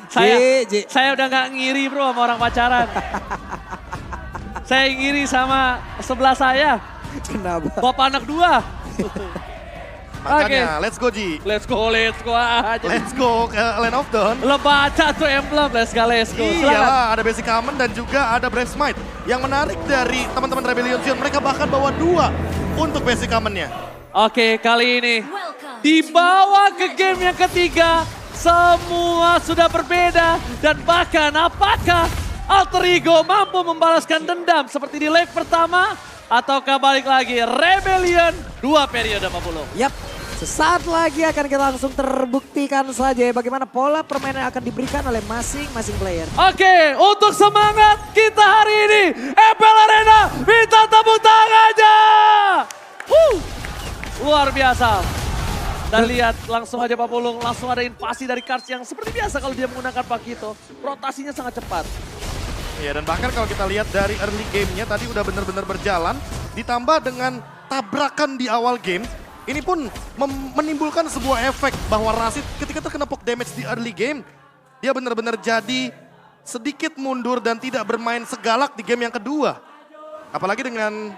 Saya udah gak ngiri bro sama orang pacaran. Saya ngiri sama sebelah saya. Kenapa? Bapak anak dua. Makanya, let's go Ji. Let's go aja. Let's go ke Land of Dawn. Lo baca tuh emblem, let's go. Iyalah, ada Basic Common dan juga ada Brave Smite. Yang menarik dari teman-teman Rebellion Zion, mereka bahkan bawa 2 untuk Basic Common-nya. Oke, kali ini dibawa ke game yang ketiga. Semua sudah berbeda dan bahkan apakah Alter Ego mampu membalaskan dendam seperti di leg pertama? Ataukah balik lagi Rebellion 2 periode Pak Pulung? Yap, sesaat lagi akan kita langsung terbuktikan saja bagaimana pola permainan yang akan diberikan oleh masing-masing player. Oke, untuk semangat kita hari ini, EPL Arena minta tepuk tangannya. Luar biasa. Dan lihat langsung aja Pak Pulung, langsung ada invasi dari Kars yang seperti biasa kalau dia menggunakan Pakito. Rotasinya sangat cepat. Ya, dan bahkan kalau kita lihat dari early game-nya tadi udah benar-benar berjalan. Ditambah dengan tabrakan di awal game. Ini pun menimbulkan sebuah efek bahwa Rashid ketika terkena poke damage di early game. Dia benar-benar jadi sedikit mundur dan tidak bermain segalak di game yang kedua. Apalagi dengan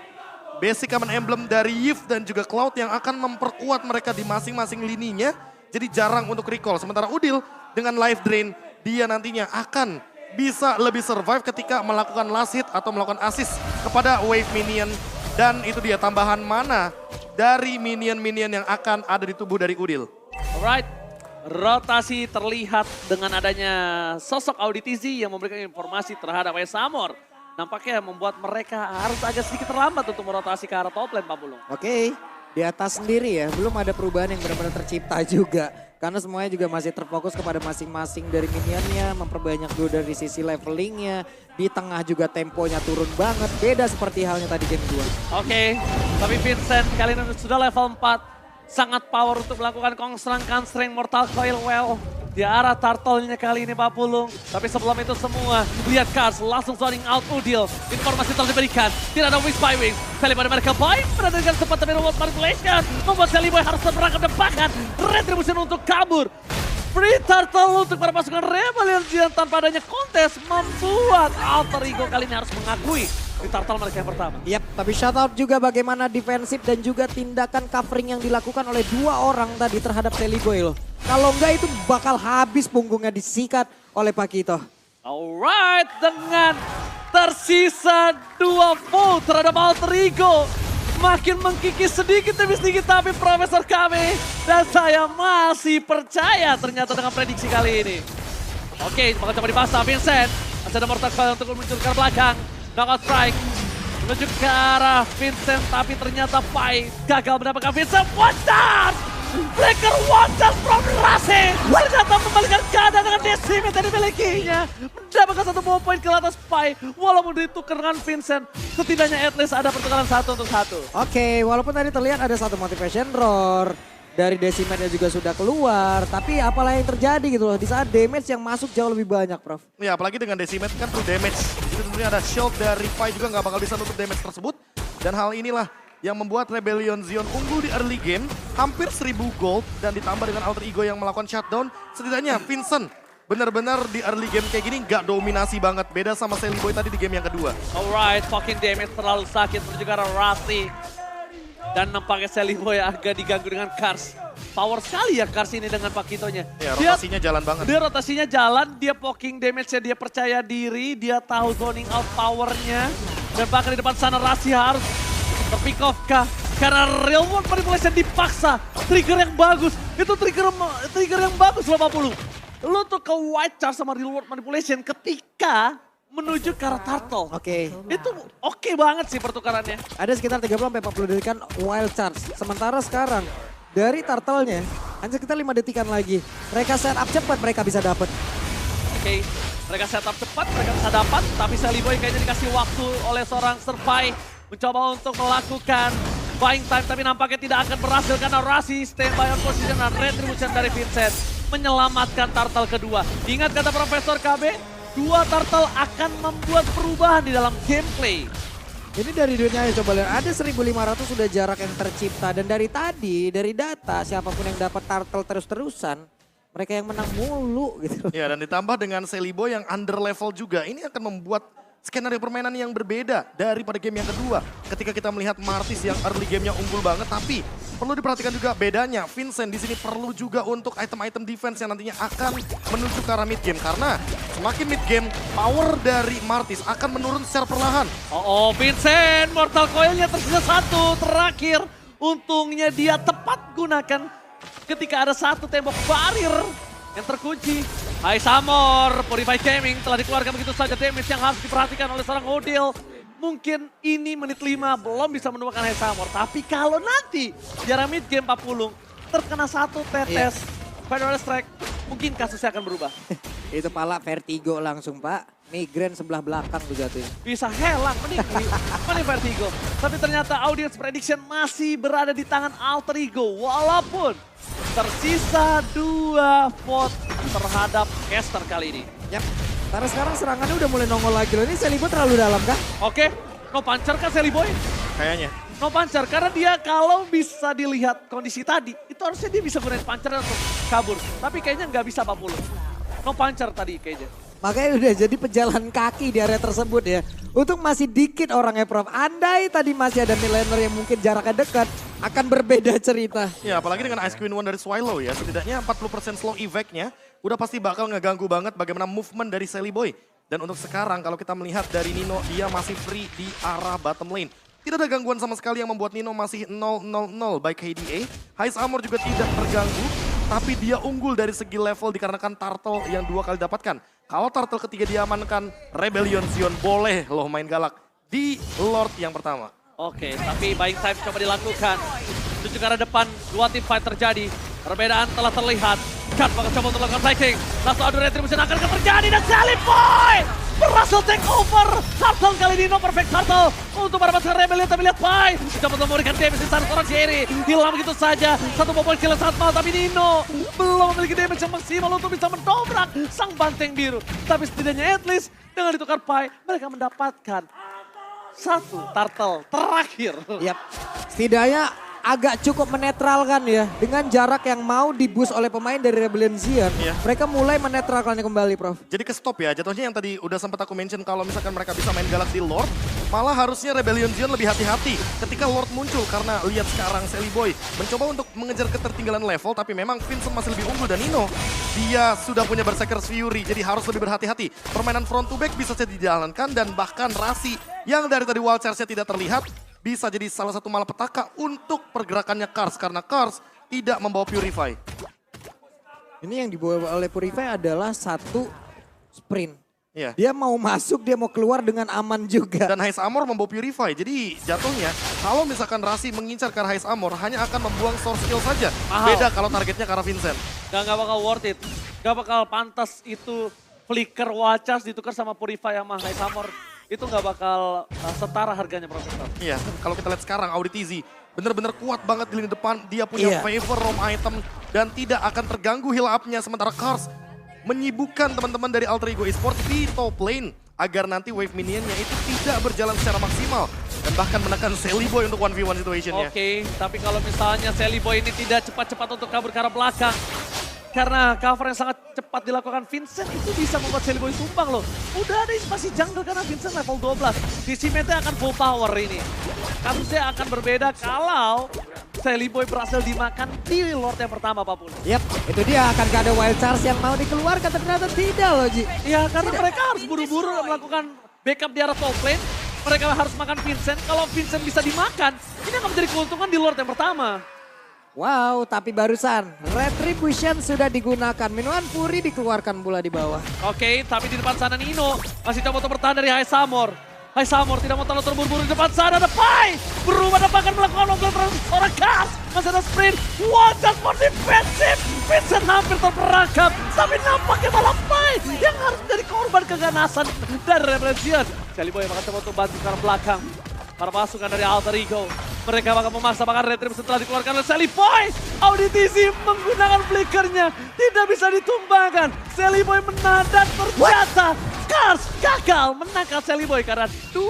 basic common emblem dari Yves dan juga Cloud yang akan memperkuat mereka di masing-masing lininya. Jadi jarang untuk recall. Sementara Udil dengan life drain dia nantinya akan bisa lebih survive ketika melakukan last hit atau melakukan assist kepada wave minion. Dan itu dia tambahan mana dari minion-minion yang akan ada di tubuh dari Udil. Alright, rotasi terlihat dengan adanya sosok Auditizi yang memberikan informasi terhadap Esamor. Nampaknya membuat mereka harus agak sedikit terlambat untuk merotasi ke arah top lane Pak Pulung. Oke, di atas sendiri ya, belum ada perubahan yang benar-benar tercipta juga. Karena semuanya juga masih terfokus kepada masing-masing dari minionnya, memperbanyak dulu dari sisi levelingnya. Di tengah juga temponya turun banget, beda seperti halnya tadi game 2. Oke, tapi Vincent kali ini sudah level 4. Sangat power untuk melakukan constraint Mortal Coil well. Di arah turtle-nya kali ini Pak Pulung. Tapi sebelum itu semua, lihat Kars langsung zoning out Udil. Informasi telah diberikan, tidak ada Wish by Wings. Sally pada mereka baik, berada dengan sempat tapi reward manipulation. Membuat Sally Boy harus berangkat depakan. Retribution untuk kabur. Free turtle untuk para pasukan Rebellion Zion tanpa adanya kontes. Membuat Alter Ego kali ini harus mengakui di turtle mereka yang pertama. Yap, tapi shoutout juga bagaimana defensif dan juga tindakan covering yang dilakukan oleh 2 orang tadi terhadap Sally Boy loh. Kalau enggak itu bakal habis punggungnya disikat oleh Pakito. Alright, dengan tersisa 2 volt terhadap Alter Ego. Makin mengkikis sedikit demi sedikit tapi Profesor kami. Dan saya masih percaya ternyata dengan prediksi kali ini. Oke, bakal coba dipasang Vincent. Masih ada Mortal Coil untuk muncul ke belakang. Knockout strike. Menuju ke arah Vincent tapi ternyata Pai gagal mendapatkan Vincent. One shot! Breaker one shot from Rashid. Ternyata membalikan keadaan dengan decimate yang dimilikinya. Mendapatkan 1 buah poin ke atas Pai. Walaupun ditukar dengan Vincent. Setidaknya at least ada pertukaran 1 untuk 1. Oke, walaupun tadi terlihat ada 1 motivation roar. Dari decimate-nya juga sudah keluar. Tapi apalah yang terjadi gitu loh. Di saat damage yang masuk jauh lebih banyak Prof. Ya apalagi dengan decimate kan true damage. Jadi tentunya ada shield dari Pai juga nggak bakal bisa nutup damage tersebut. Dan hal inilah yang membuat Rebellion Zion unggul di early game. Hampir 1000 gold dan ditambah dengan Alter Ego yang melakukan shutdown. Setidaknya Vincent benar-benar di early game kayak gini nggak dominasi banget. Beda sama Sally Boy tadi di game yang kedua. Alright, fucking damage terlalu sakit menuju ke arah Rasi. Dan nampaknya Sally Boy agak diganggu dengan Kars. Power sekali ya Kars ini dengan Pakitonya. Ya rotasinya jalan banget. Dia rotasinya jalan, dia poking damage-nya, dia percaya diri, dia tahu zoning out powernya. Dan bahkan di depan sana Rasi harus terpick off kah? Karena real world manipulation dipaksa. Trigger yang bagus, itu trigger yang bagus loh 50. Lu tuh ke white charge sama real world manipulation ketika menuju ke arah turtle. Oke. Itu oke banget sih pertukarannya. Ada sekitar 30-40 detikan wild charge. Sementara sekarang dari turtle-nya hanya sekitar 5 detikan lagi. Mereka set up cepat, mereka bisa dapat. Oke, mereka setup cepat, mereka bisa dapat. Tapi Sally Boy kayaknya dikasih waktu oleh seorang Survive. Mencoba untuk melakukan buying time. Tapi nampaknya tidak akan berhasil karena Rasi standby on position dan retribution dari Vincent. Menyelamatkan turtle kedua. Ingat kata Profesor KB, 2 turtle akan membuat perubahan di dalam gameplay. Ini dari dunia coba lihat, ada 1500 sudah jarak yang tercipta. Dan dari tadi, dari data siapapun yang dapat turtle terus-terusan, mereka yang menang mulu gitu. Ya, dan ditambah dengan Celiboy yang under level juga. Ini akan membuat skenario permainan yang berbeda daripada game yang kedua. Ketika kita melihat Martis yang early gamenya unggul banget, tapi perlu diperhatikan juga bedanya. Vincent di sini perlu juga untuk item-item defense yang nantinya akan menuju ke arah mid game. Karena semakin mid game, power dari Martis akan menurun secara perlahan. Oh, Vincent, Mortal Coil-nya tersisa satu terakhir. Untungnya dia tepat gunakan ketika ada satu tembok barir yang terkunci. Hai Samor, Purified Gaming telah dikeluarkan begitu saja, damage yang harus diperhatikan oleh seorang Odil. Mungkin ini menit 5 belum bisa menemukan Hai Samor. Tapi kalau nanti di arah mid game 40 terkena satu tetes Federal Strike, mungkin kasusnya akan berubah. Itu pala vertigo langsung Pak. Migrain sebelah belakang tuh jatuhnya. Bisa helang, mending Vertigo. Tapi ternyata audience prediction masih berada di tangan Alter Ego. Walaupun tersisa 2 vote terhadap caster kali ini. Yap, karena sekarang serangannya udah mulai nongol lagi loh. Ini Celiboy terlalu dalam kah? Oke, no puncher kan Celiboy? Kayaknya. No puncher, karena dia kalau bisa dilihat kondisi tadi, itu harusnya dia bisa gunain puncher untuk kabur. Tapi kayaknya nggak bisa 40. No puncher tadi kayaknya. Makanya udah jadi pejalan kaki di area tersebut ya. Untuk masih dikit orangnya Prof. Andai tadi masih ada midlaner yang mungkin jaraknya dekat, akan berbeda cerita. Ya, apalagi dengan Ice Queen One dari Swallow ya. Setidaknya 40% slow effect-nya udah pasti bakal ngeganggu banget bagaimana movement dari Celiboy. Dan untuk sekarang kalau kita melihat dari Nino, dia masih free di arah bottom lane. Tidak ada gangguan sama sekali yang membuat Nino masih 0-0-0 by KDA. High Armor juga tidak terganggu, tapi dia unggul dari segi level dikarenakan turtle yang 2 kali dapatkan. Kalau turtle ketiga diamankan, Rebellion Zion boleh loh main galak di Lord yang pertama. Oke, tapi buying time coba dilakukan. Menuju ke arah depan, 2 team fight terjadi. Perbedaan telah terlihat. Cut bakal coba untuk melakukan fighting. Langsung adu retribution akan terjadi dan Celiboy berhasil take over. Turtle kali ini, no perfect Turtle. Untuk para pasukan Rebellion, tapi lihat Pai. Coba memberikan damage di sana seorang Jerry. Hilang begitu saja. Satu bobol kill sangat mahal, tapi Nino belum memiliki damage yang maksimal untuk bisa mendobrak sang banteng biru. Tapi setidaknya at least dengan ditukar Pai, mereka mendapatkan satu turtle terakhir. Yap, setidaknya agak cukup menetralkan ya. Dengan jarak yang mau diboost oleh pemain dari Rebellion Zion. Iya. Mereka mulai menetralkannya kembali Prof. Jadi ke stop ya, jatuhnya yang tadi udah sempat aku mention kalau misalkan mereka bisa main galak di Lord, malah harusnya Rebellion Zion lebih hati-hati ketika Lord muncul. Karena lihat sekarang Celiboy mencoba untuk mengejar ketertinggalan level, tapi memang Vincent masih lebih unggul dan Nino, dia sudah punya Berserker's Fury, jadi harus lebih berhati-hati. Permainan front to back bisa saja dijalankan dan bahkan Rasi yang dari tadi wild charge-nya tidak terlihat, bisa jadi salah satu malapetaka untuk pergerakannya Kars. Karena Kars tidak membawa Purify. Ini yang dibawa oleh Purify adalah satu sprint. Iya. Dia mau masuk, dia mau keluar dengan aman juga. Dan High Armor membawa Purify. Jadi jatuhnya kalau misalkan Rasi mengincar ke arah High Armor hanya akan membuang source skill saja. Mahal. Beda kalau targetnya ke arah Vincent. Gak bakal worth it. Gak bakal pantas itu flicker wacas ditukar sama Purify sama High Armor. Itu gak bakal setara harganya Profesor. Iya, kalau kita lihat sekarang Audi TZ benar-benar kuat banget di lini depan. Dia punya favor roam item dan tidak akan terganggu heal up-nya. Sementara Kars menyibukkan teman-teman dari Alter Ego Esports di top lane agar nanti wave minionnya itu tidak berjalan secara maksimal dan bahkan menekan Celiboy untuk 1v1 situationnya. Oke, tapi kalau misalnya Celiboy ini tidak cepat-cepat untuk kabur ke arah belakang, karena cover yang sangat cepat dilakukan Vincent itu bisa membuat Celiboy tumbang loh. Udah ada spasi jungle karena Vincent level 12. DC meta akan full power ini. Kasusnya akan berbeda kalau Celiboy berhasil dimakan di Lord yang pertama apapun. Yap, itu dia akan ada wild charge yang mau dikeluarkan ternyata tidak loh Ji. Iya, karena mereka harus buru-buru melakukan backup di arah top lane. Mereka harus makan Vincent. Kalau Vincent bisa dimakan, ini akan menjadi keuntungan di Lord yang pertama. Wow, tapi barusan Retribution sudah digunakan. Minuman Fury dikeluarkan pula di bawah. Oke, tapi di depan sana Nino masih coba untuk bertahan dari High Samor. High Samor tidak mau terlalu terburu-buru di depan sana. Ada Pai berubah dan bahkan melakukan lockdown terhadap seorang Gas. Masih ada sprint. Wajah for defensive. Vincent hampir terperangkap. Tapi nampaknya malah Pai yang harus menjadi korban keganasan dari Rebellion. Celiboy bakal coba untuk bantu ke arah belakang. Para pasukan dari Alter Ego. Mereka bakal memaksa bahkan retribution setelah dikeluarkan oleh Celiboy. Auditisi menggunakan flickernya. Tidak bisa ditumbangkan. Celiboy menang dan ternyata Kars gagal menangkap Celiboy karena 2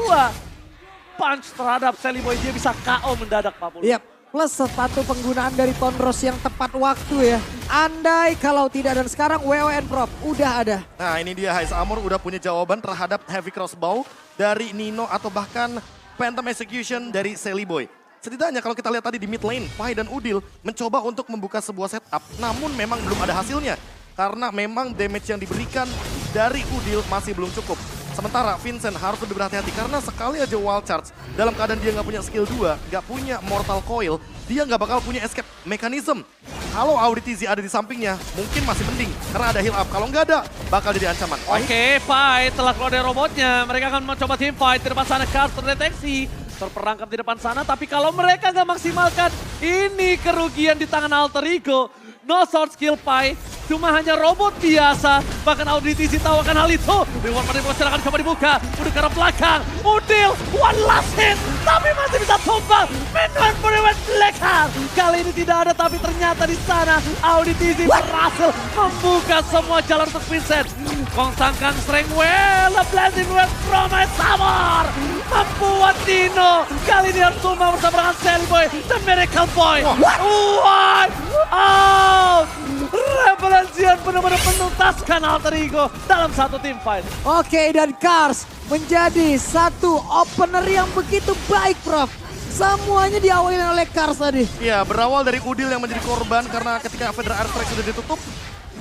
punch terhadap Celiboy. Dia bisa KO mendadak Pak Pulu. Yap, plus sepatu penggunaan dari Tonros yang tepat waktu ya. Andai kalau tidak, dan sekarang WON Prop udah ada. Nah ini dia, Hais Amor udah punya jawaban terhadap Heavy Crossbow dari Nino atau bahkan Phantom Execution dari Sally Boy. Setidaknya kalau kita lihat tadi di mid lane, Pai dan Udil mencoba untuk membuka sebuah setup, namun memang belum ada hasilnya. Karena memang damage yang diberikan dari Udil masih belum cukup. Sementara Vincent harus lebih berhati-hati karena sekali aja wall charge, dalam keadaan dia nggak punya skill 2, nggak punya mortal coil, dia nggak bakal punya escape mechanism. Kalau Auditizi ada di sampingnya, mungkin masih mending karena ada heal up. Kalau nggak ada, bakal jadi ancaman. Oke, Pai telah keluar dari robotnya. Mereka akan mencoba team fight di depan sana. Cars terdeteksi, terperangkap di depan sana. Tapi kalau mereka nggak maksimalkan, ini kerugian di tangan Alter Ego. No short skill Pai, cuma hanya robot biasa. Bahkan Auditizi tahu akan hal itu. Reward pada bocor akan coba dibuka. Udah ke arah belakang. Udil, one last hit. Tapi masih bisa tumbang. Minuan Puriwan Blackheart. Kali ini tidak ada, tapi ternyata di sana Auditizi berhasil membuka semua jalan untuk Vincent. Kong Sangkang strength well, a blessing with Promise Summer. Membuat Dino kali ini harus tumbang bersama dengan Sally Boy, The Miracle Boy. Wipe out! Rebellion benar-benar menuntaskan Alter Ego dalam satu team fight. Oke, dan Cars menjadi satu opener yang begitu baik, Prof. Semuanya diawali oleh Cars tadi. Ya, berawal dari Udil yang menjadi korban karena ketika Federal Airstrike sudah ditutup,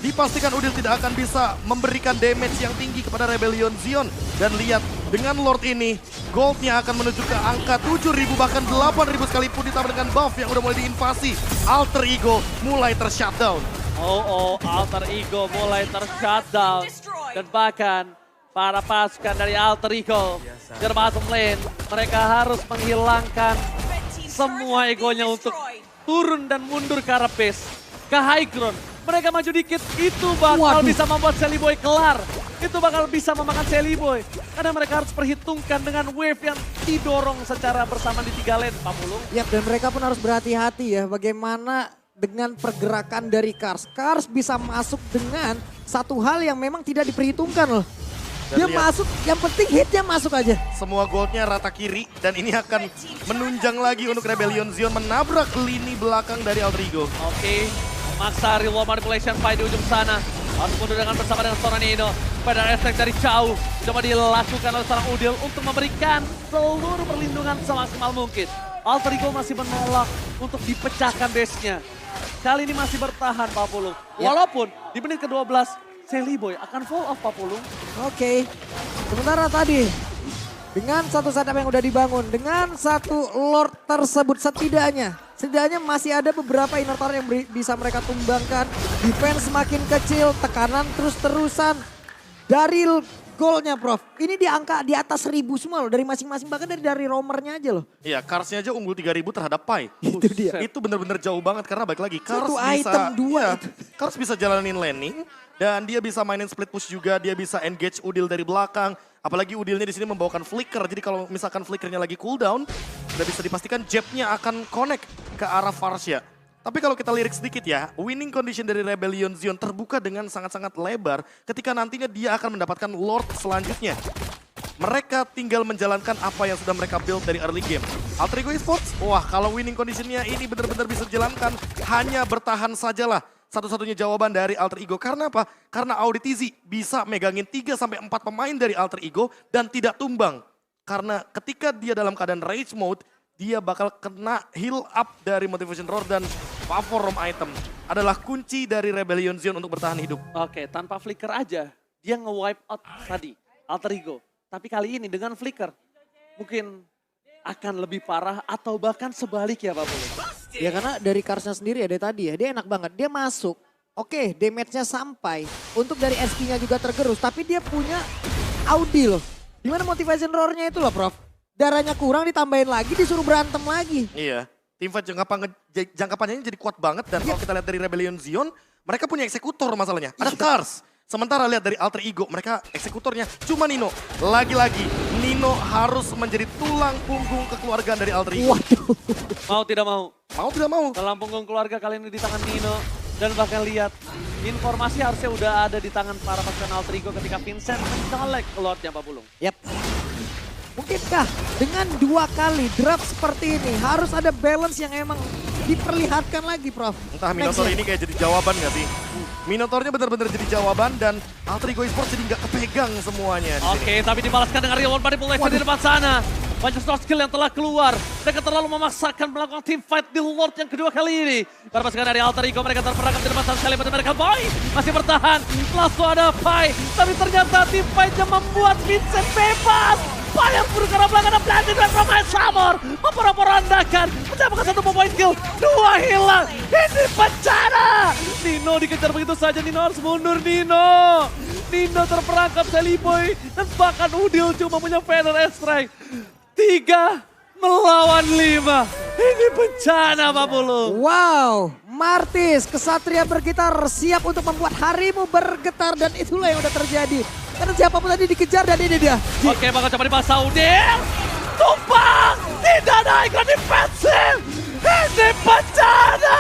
dipastikan Udil tidak akan bisa memberikan damage yang tinggi kepada Rebellion Zion. Dan lihat, dengan Lord ini, goldnya akan menuju ke angka 7.000 bahkan 8.000 sekalipun, ditambah dengan buff yang udah mulai diinvasi. Alter Ego mulai tershutdown. Alter Ego mulai tershutdown. Dan bahkan para pasukan dari Alter Ego di bottom lane, mereka harus menghilangkan semua egonya untuk turun dan mundur ke arah base, ke high ground. Mereka maju dikit, itu bakal bisa membuat Sally Boy kelar. Itu bakal bisa memakan Sally Boy. Karena mereka harus perhitungkan dengan wave yang didorong secara bersama di 3 lane, Pak Pulung. Ya, dan mereka pun harus berhati-hati ya bagaimana dengan pergerakan dari Cars. Cars bisa masuk dengan satu hal yang memang tidak diperhitungkan loh. Dan Dia lihat, masuk, yang penting hitnya masuk aja. semua goldnya rata kiri dan ini akan menunjang lagi untuk Rebellion Zion menabrak lini belakang dari Alter Ego. Oke, maksa reward manipulation fight di ujung sana. Harus mundur dengan bersama dengan seorang Nino. Pada efek dari jauh, coba dilakukan oleh seorang Udil untuk memberikan seluruh perlindungan semaksimal mungkin. Alter Ego masih menolak untuk dipecahkan base-nya. Kali ini masih bertahan Pak Pulung. Walaupun di menit ke-12, Sally Boy akan fall off Pak Pulung. Oke, sementara tadi dengan satu setup yang udah dibangun, dengan satu Lord tersebut setidaknya masih ada beberapa inner tower yang bisa mereka tumbangkan. Defense semakin kecil, tekanan terus-terusan dari golnya Prof. Ini di angka di atas 1.000 semua loh dari masing-masing, bahkan dari roamernya aja loh. Iya, Carsnya aja unggul 3.000 terhadap Pai. Itu dia. Itu bener-bener jauh banget karena balik lagi Cars Satu bisa, item, dua iya, itu. Cars bisa jalanin laning dan dia bisa mainin split push juga, dia bisa engage Udil dari belakang. Apalagi Udilnya di sini membawakan flicker, jadi kalau misalkan flickernya lagi cooldown, udah bisa dipastikan jabnya akan connect ke arah Varsha. Tapi kalau kita lirik sedikit ya, winning condition dari Rebellion Zion terbuka dengan sangat-sangat lebar ketika nantinya dia akan mendapatkan Lord selanjutnya. Mereka tinggal menjalankan apa yang sudah mereka build dari early game. Alter Ego Esports, wah kalau winning conditionnya ini benar-benar bisa dijalankan, hanya bertahan sajalah. Satu-satunya jawaban dari Alter Ego. Karena apa? Karena Auditizi bisa megangin 3-4 pemain dari Alter Ego dan tidak tumbang. Karena ketika dia dalam keadaan rage mode, dia bakal kena heal up dari Motivation Roar dan Favor Roam item. Adalah kunci dari Rebellion Zion untuk bertahan hidup. Oke, tanpa flicker aja, dia nge-wipe out tadi, Alter Ego. Tapi kali ini dengan flicker, mungkin akan lebih parah atau bahkan sebaliknya Pak Pulung. Ya karena dari Carsnya sendiri ya dari tadi ya, dia enak banget. Dia masuk, oke damage-nya sampai. Untuk dari SP-nya juga tergerus, tapi dia punya Audi loh. Dimana Motivation Roar-nya itu loh Prof. Darahnya kurang ditambahin lagi, disuruh berantem lagi. Iya, team fight jangka panjangnya jadi kuat banget. Dan kalau kita lihat dari Rebellion Zion, mereka punya eksekutor masalahnya. Ada Cars. Sementara lihat dari Alter Ego, mereka eksekutornya cuma Nino. Lagi-lagi, Nino harus menjadi tulang punggung kekeluargaan dari Alter Ego. Waduh. Mau tidak mau, Mau tidak mau. tulang punggung keluarga kali ini di tangan Nino. Dan bahkan lihat, informasi harusnya udah ada di tangan para pasukan Alter Ego ketika Vincent mencolek Lordnya Pak Pulung. Yap. Mungkinkah dengan 2 kali draft seperti ini harus ada balance yang emang diperlihatkan lagi, Prof. Entah Minotaur ini kayak jadi jawaban nggak sih? Minotaurnya benar-benar jadi jawaban dan Alter Ego Esports jadi nggak kepegang semuanya di sini. Oke, tapi dibalaskan dengan real one manipulation di depan sana. Banyak soft skill yang telah keluar. Mereka terlalu memaksakan melakukan team fight di Lord yang kedua kali ini. Berpasukan dari Alter Ego, mereka terperangkap di depan sana sekali. Mereka Boy masih bertahan. Langsung ada Pai. Tapi ternyata team fight-nya membuat Vincent bebas. Pai yang buruk karena belakang ada Blended Wave from Samor. Memporak-porandakan. Mencapai satu point kill. Dua hilang. Ini bencana. Nino dikejar begitu saja. Nino harus mundur, Nino. Nino terperangkap Seliboy. Dan bahkan Udil cuma punya Feather Strike. 3 melawan 5. Ini bencana, Pak Pulu. Wow, Martis, kesatria bergitar siap untuk membuat harimu bergetar dan itulah yang udah terjadi. Karena siapapun tadi dikejar dan ini dia. Oke, bakal coba dibahas Udil. Tumpang! Tidak ada iklan defensif! Ini bencana!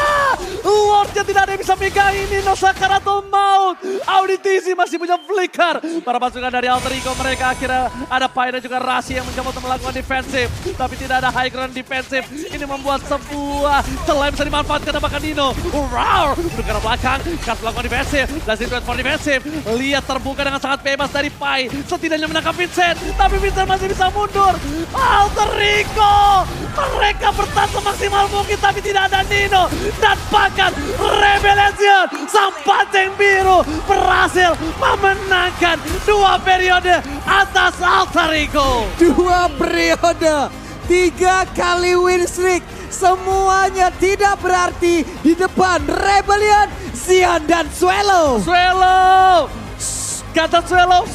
Lordnya tidak ada yang bisa pegang ini, Nosakar atau Maut. Auditisi masih punya flicker. Para pasukan dari Alter Ego mereka akhirnya ada Pai dan juga Rasi yang mencoba untuk melakukan defensif. Tapi tidak ada high ground defensif. Ini membuat sebuah celah bisa dimanfaatkan dan bahkan Nino. Wow! Bergerak belakang, Kas melakukan defensif. Blazing Threat for defensif. Lihat terbuka dengan sangat bebas dari Pai. Setidaknya menangkap Vincent. Tapi Vincent masih bisa mundur. Alter Ego! Mereka bertahan semaksimal mungkin tapi tidak ada Nino. Dan bahkan Revelation sang banteng biru berhasil memenangkan 2 periode atas Alter Ego. 2 periode, 3 kali win streak. Semuanya tidak berarti di depan Rebellion, Xian dan Swallow. Swallow! Kata Swallow.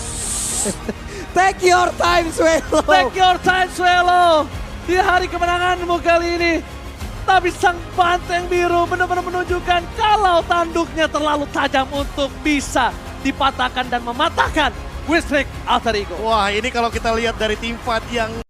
Take your time, Swallow. Take your time, Swallow. Di hari kemenanganmu kali ini. Tapi sang banteng biru benar-benar menunjukkan kalau tanduknya terlalu tajam untuk bisa dipatahkan dan mematahkan win streak Alter Ego. Wah, ini kalau kita lihat dari tim fight yang